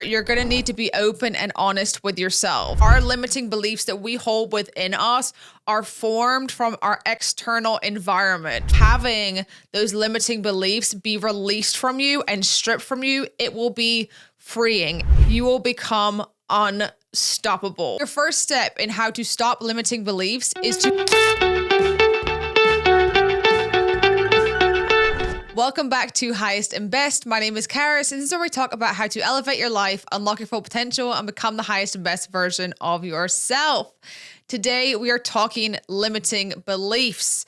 You're going to need to be open and honest with yourself. Our limiting beliefs that we hold within us are formed from our external environment. Having those limiting beliefs be released from you and stripped from you, it will be freeing. You will become unstoppable. Your first step in how to stop limiting beliefs is to... Welcome back to Highest and Best. My name is Carys, and this is where we talk about how to elevate your life, unlock your full potential, and become the highest and best version of yourself. Today, we are talking limiting beliefs.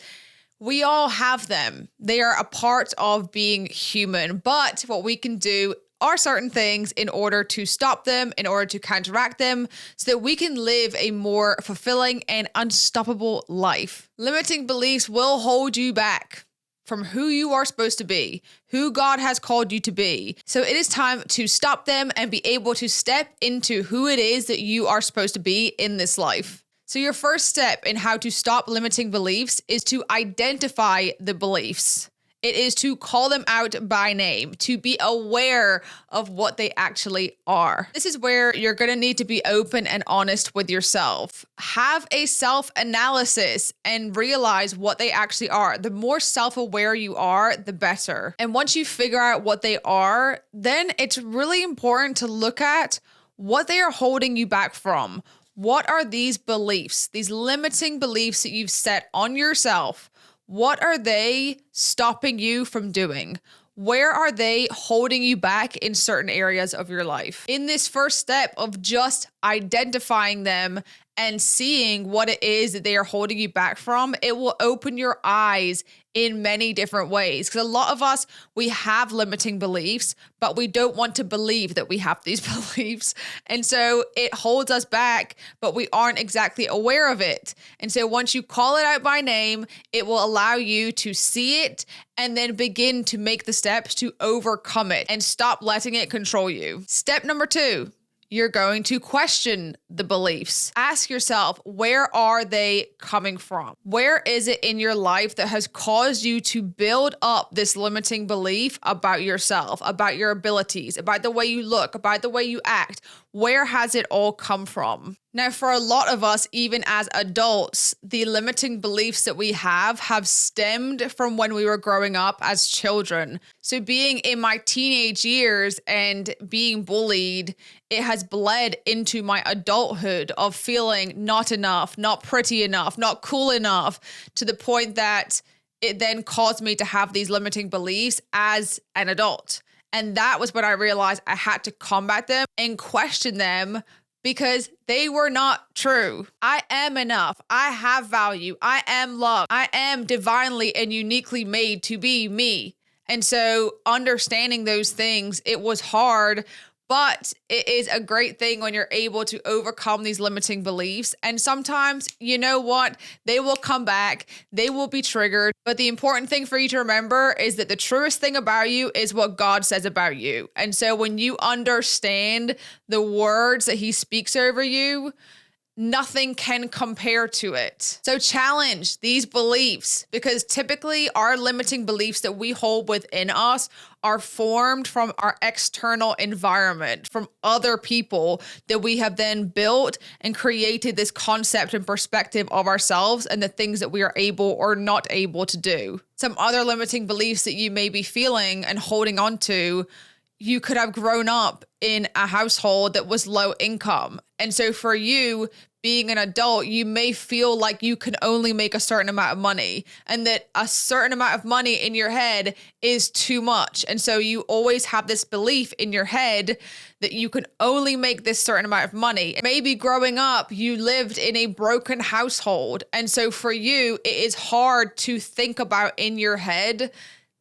We all have them. They are a part of being human, but what we can do are certain things in order to stop them, in order to counteract them, so that we can live a more fulfilling and unstoppable life. Limiting beliefs will hold you back from who you are supposed to be, who God has called you to be. So it is time to stop them and be able to step into who it is that you are supposed to be in this life. So your first step in how to stop limiting beliefs is to identify the beliefs. It is to call them out by name, to be aware of what they actually are. This is where you're going to need to be open and honest with yourself. Have a self-analysis and realize what they actually are. The more self-aware you are, the better. And once you figure out what they are, then it's really important to look at what they are holding you back from. What are these beliefs, these limiting beliefs that you've set on yourself? What are they stopping you from doing? Where are they holding you back in certain areas of your life? In this first step of just identifying them and seeing what it is that they are holding you back from, it will open your eyes in many different ways. Because a lot of us, we have limiting beliefs, but we don't want to believe that we have these beliefs. And so it holds us back, but we aren't exactly aware of it. And so once you call it out by name, it will allow you to see it and then begin to make the steps to overcome it and stop letting it control you. Step number 2. You're going to question the beliefs. Ask yourself, where are they coming from? Where is it in your life that has caused you to build up this limiting belief about yourself, about your abilities, about the way you look, about the way you act? Where has it all come from? Now, for a lot of us, even as adults, the limiting beliefs that we have stemmed from when we were growing up as children. So being in my teenage years and being bullied, it has bled into my adulthood of feeling not enough, not pretty enough, not cool enough, to the point that it then caused me to have these limiting beliefs as an adult. And that was when I realized I had to combat them and question them because they were not true. I am enough. I have value. I am loved. I am divinely and uniquely made to be me. And so understanding those things, it was hard, but it is a great thing when you're able to overcome these limiting beliefs. And sometimes, you know what? They will come back. They will be triggered. But the important thing for you to remember is that the truest thing about you is what God says about you. And so when you understand the words that He speaks over you, nothing can compare to it. So challenge these beliefs, because typically our limiting beliefs that we hold within us are formed from our external environment, from other people that we have then built and created this concept and perspective of ourselves and the things that we are able or not able to do. Some other limiting beliefs that you may be feeling and holding on to: you could have grown up in a household that was low income. And so for you, being an adult, you may feel like you can only make a certain amount of money, and that a certain amount of money in your head is too much. And so you always have this belief in your head that you can only make this certain amount of money. Maybe growing up, you lived in a broken household. And so for you, it is hard to think about in your head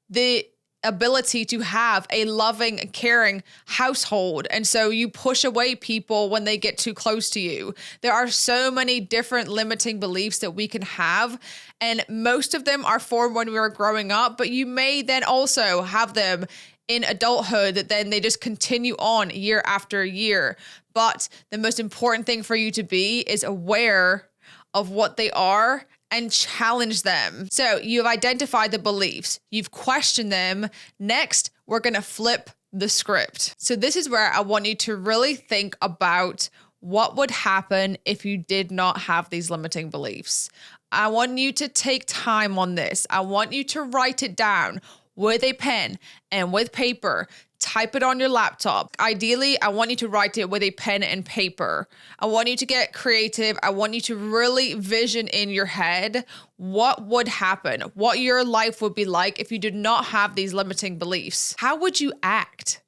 the ability to have a loving, caring household. And so you push away people when they get too close to you. There are so many different limiting beliefs that we can have, and most of them are formed when we were growing up, but you may then also have them in adulthood that then they just continue on year after year. But the most important thing for you to be is aware of what they are and challenge them. So you've identified the beliefs, you've questioned them. Next, we're going to flip the script. So this is where I want you to really think about what would happen if you did not have these limiting beliefs. I want you to take time on this. I want you to write it down with a pen and with paper. Type it on your laptop. Ideally, I want you to write it with a pen and paper. I want you to get creative. I want you to really vision in your head what would happen, what your life would be like if you did not have these limiting beliefs. How would you act?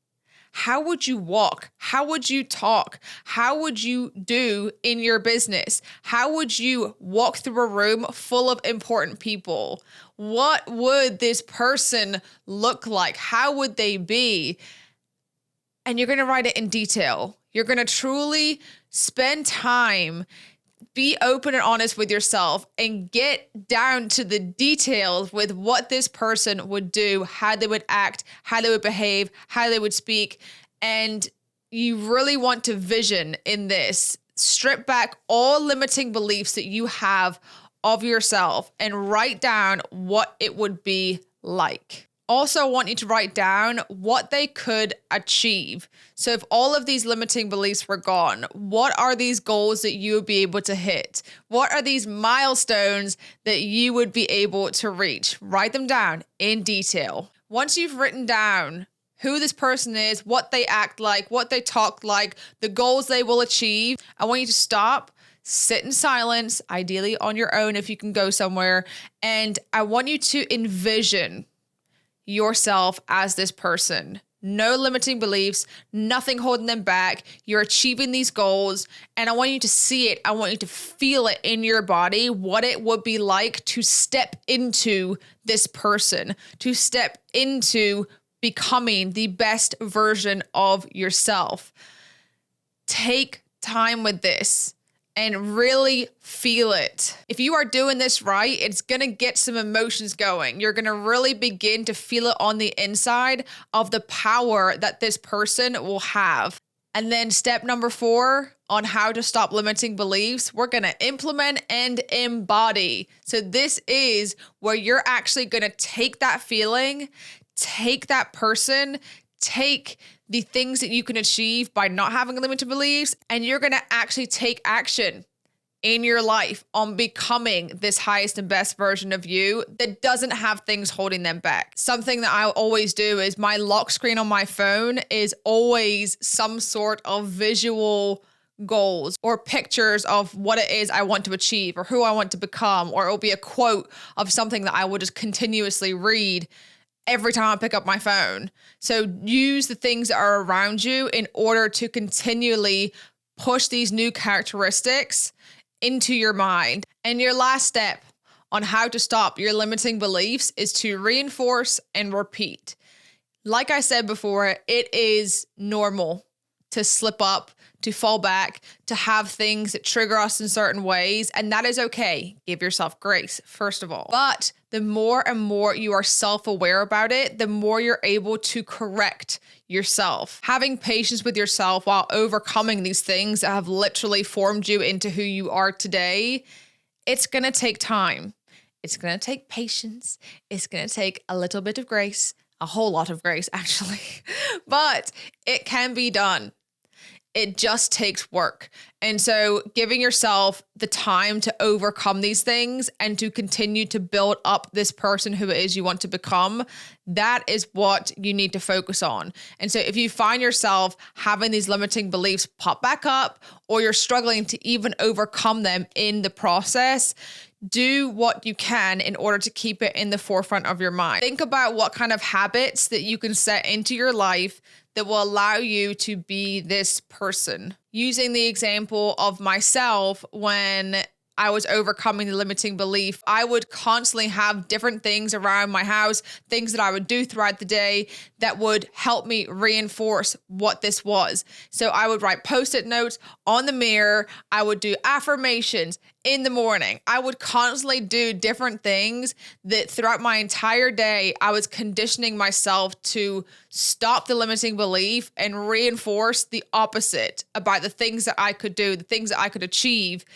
How would you walk? How would you talk? How would you do in your business? How would you walk through a room full of important people? What would this person look like? How would they be? And you're going to write it in detail. You're going to truly spend time, be open and honest with yourself, and get down to the details with what this person would do, how they would act, how they would behave, how they would speak. And you really want to vision in this, strip back all limiting beliefs that you have of yourself and write down what it would be like. Also, I want you to write down what they could achieve. So if all of these limiting beliefs were gone, what are these goals that you would be able to hit? What are these milestones that you would be able to reach? Write them down in detail. Once you've written down who this person is, what they act like, what they talk like, the goals they will achieve, I want you to stop, sit in silence, ideally on your own if you can go somewhere, and I want you to envision yourself as this person. No limiting beliefs, nothing holding them back. You're achieving these goals, and I want you to see it. I want you to feel it in your body, what it would be like to step into this person, to step into becoming the best version of yourself. Take time with this and really feel it. If you are doing this right, it's gonna get some emotions going. You're gonna really begin to feel it on the inside of the power that this person will have. And then step number 4 on how to stop limiting beliefs, we're gonna implement and embody. So this is where you're actually gonna take that feeling, take that person, take the things that you can achieve by not having limited beliefs, and you're going to actually take action in your life on becoming this highest and best version of you that doesn't have things holding them back. Something that I always do is my lock screen on my phone is always some sort of visual goals or pictures of what it is I want to achieve or who I want to become, or it'll be a quote of something that I will just continuously read every time I pick up my phone. So use the things that are around you in order to continually push these new characteristics into your mind. And your last step on how to stop your limiting beliefs is to reinforce and repeat. Like I said before, it is normal to slip up, to fall back, to have things that trigger us in certain ways. And that is okay. Give yourself grace, first of all. But the more and more you are self-aware about it, the more you're able to correct yourself. Having patience with yourself while overcoming these things that have literally formed you into who you are today, it's going to take time. It's going to take patience. It's going to take a little bit of grace, a whole lot of grace, actually. But it can be done. It just takes work. And so giving yourself the time to overcome these things and to continue to build up this person who it is you want to become, that is what you need to focus on. And so if you find yourself having these limiting beliefs pop back up, or you're struggling to even overcome them in the process, do what you can in order to keep it in the forefront of your mind. Think about what kind of habits that you can set into your life that will allow you to be this person. Using the example of myself, when I was overcoming the limiting belief, I would constantly have different things around my house, things that I would do throughout the day that would help me reinforce what this was. So I would write post-it notes on the mirror. I would do affirmations in the morning. I would constantly do different things that throughout my entire day, I was conditioning myself to stop the limiting belief and reinforce the opposite about the things that I could do, the things that I could achieve.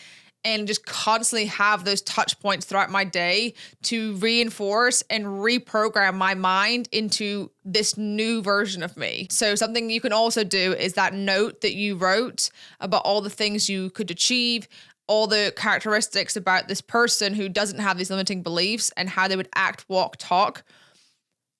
and just constantly have those touch points throughout my day to reinforce and reprogram my mind into this new version of me. So something you can also do is that note that you wrote about all the things you could achieve, all the characteristics about this person who doesn't have these limiting beliefs and how they would act, walk, talk.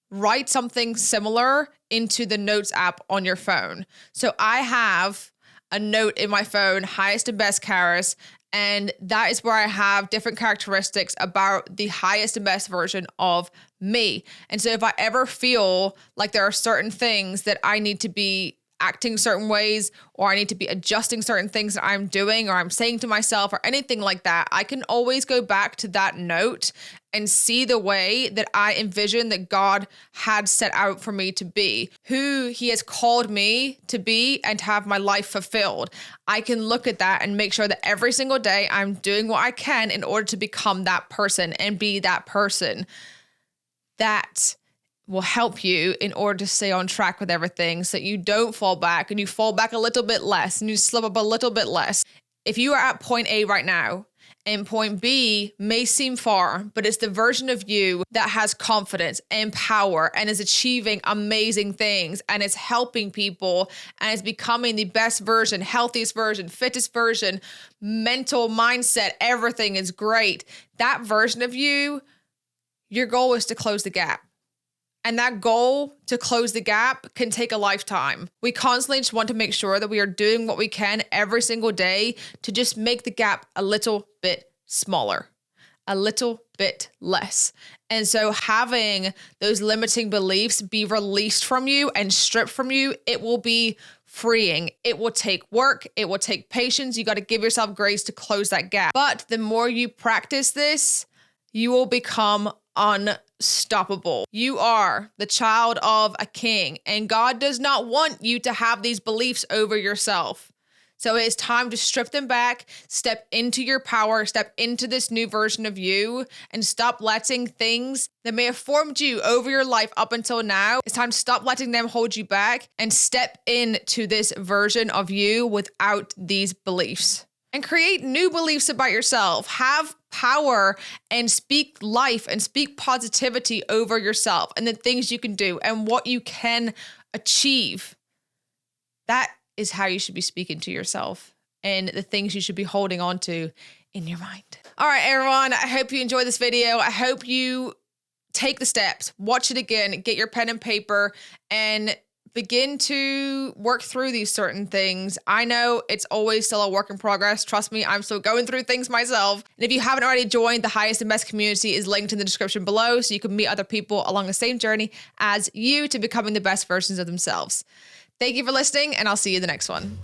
Write something similar into the notes app on your phone. So I have a note in my phone, highest and best Carys, and that is where I have different characteristics about the highest and best version of me. And so if I ever feel like there are certain things that I need to be acting certain ways, or I need to be adjusting certain things that I'm doing or I'm saying to myself or anything like that, I can always go back to that note and see the way that I envision that God had set out for me to be, who he has called me to be and to have my life fulfilled. I can look at that and make sure that every single day I'm doing what I can in order to become that person and be that person. That will help you in order to stay on track with everything so that you don't fall back and you fall back a little bit less and you slip up a little bit less. If you are at point A right now and point B may seem far, but it's the version of you that has confidence and power and is achieving amazing things and is helping people and is becoming the best version, healthiest version, fittest version, mental mindset, everything is great. That version of you, your goal is to close the gap. And that goal to close the gap can take a lifetime. We constantly just want to make sure that we are doing what we can every single day to just make the gap a little bit smaller, a little bit less. And so having those limiting beliefs be released from you and stripped from you, it will be freeing. It will take work. It will take patience. You got to give yourself grace to close that gap. But the more you practice this, you will become unstoppable. You are the child of a king, and God does not want you to have these beliefs over yourself. So it's time to strip them back, step into your power, step into this new version of you, and stop letting things that may have formed you over your life up until now. It's time to stop letting them hold you back and step into this version of you without these beliefs. And create new beliefs about yourself. Have power and speak life and speak positivity over yourself and the things you can do and what you can achieve. That is how you should be speaking to yourself and the things you should be holding on to in your mind. All right, everyone, I hope you enjoyed this video. I hope you take the steps, watch it again, get your pen and paper, and begin to work through these certain things. I know it's always still a work in progress. Trust me, I'm still going through things myself. And if you haven't already joined, the highest and best community is linked in the description below so you can meet other people along the same journey as you to becoming the best versions of themselves. Thank you for listening, and I'll see you in the next one.